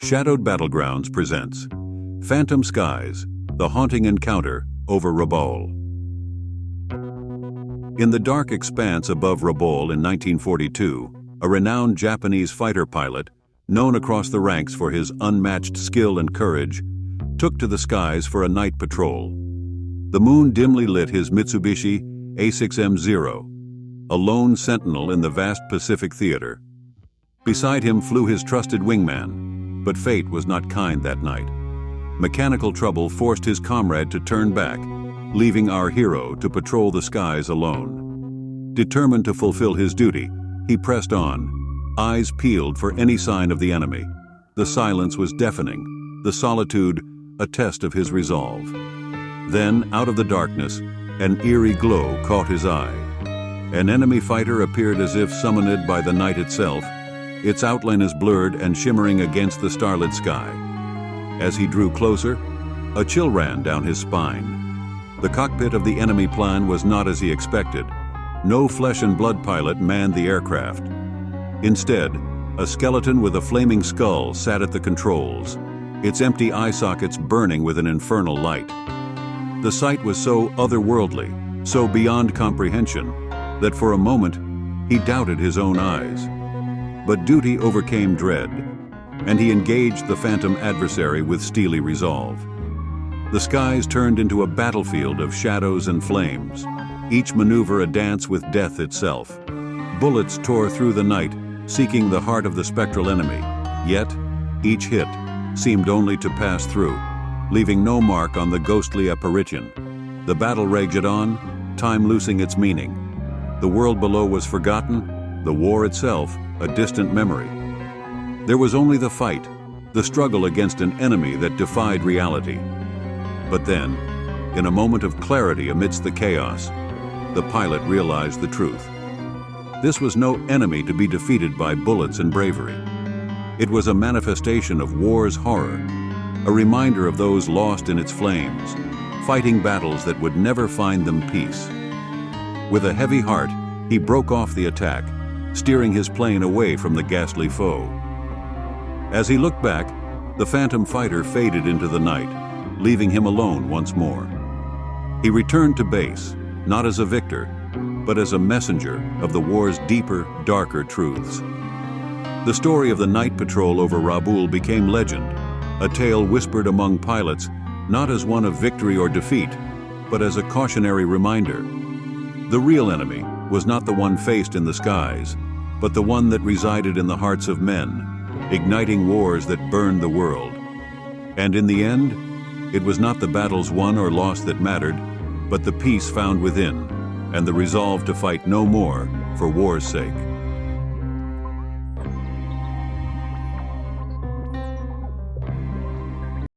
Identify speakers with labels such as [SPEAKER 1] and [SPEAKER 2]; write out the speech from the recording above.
[SPEAKER 1] Shadowed Battlegrounds presents Phantom Skies, the haunting encounter over Rabaul. In the dark expanse above Rabaul in 1942, a renowned Japanese fighter pilot, known across the ranks for his unmatched skill and courage, took to the skies for a night patrol. The moon dimly lit his Mitsubishi A6M0, a lone sentinel in the vast Pacific theater. Beside him flew his trusted wingman, but fate was not kind that night. Mechanical trouble forced his comrade to turn back, leaving our hero to patrol the skies alone. Determined to fulfill his duty, he pressed on, eyes peeled for any sign of the enemy. The silence was deafening, the solitude a test of his resolve. Then, out of the darkness, an eerie glow caught his eye. An enemy fighter appeared as if summoned by the night itself, its outline is blurred and shimmering against the starlit sky. As he drew closer, a chill ran down his spine. The cockpit of the enemy plane was not as he expected. No flesh and blood pilot manned the aircraft. Instead, a skeleton with a flaming skull sat at the controls, its empty eye sockets burning with an infernal light. The sight was so otherworldly, so beyond comprehension, that for a moment he doubted his own eyes. But duty overcame dread, and he engaged the phantom adversary with steely resolve. The skies turned into a battlefield of shadows and flames, each maneuver a dance with death itself. Bullets tore through the night, seeking the heart of the spectral enemy, yet each hit seemed only to pass through, leaving no mark on the ghostly apparition. The battle raged on, time losing its meaning. The world below was forgotten, the war itself a distant memory. There was only the fight, the struggle against an enemy that defied reality. But then, in a moment of clarity amidst the chaos, the pilot realized the truth. This was no enemy to be defeated by bullets and bravery. It was a manifestation of war's horror, a reminder of those lost in its flames, fighting battles that would never find them peace. With a heavy heart, he broke off the attack, steering his plane away from the ghastly foe. As he looked back, the phantom fighter faded into the night, leaving him alone once more. He returned to base, not as a victor, but as a messenger of the war's deeper, darker truths. The story of the night patrol over Rabaul became legend, a tale whispered among pilots, not as one of victory or defeat, but as a cautionary reminder. The real enemy was not the one faced in the skies, but the one that resided in the hearts of men, igniting wars that burned the world. And in the end, it was not the battles won or lost that mattered, but the peace found within, and the resolve to fight no more for war's sake.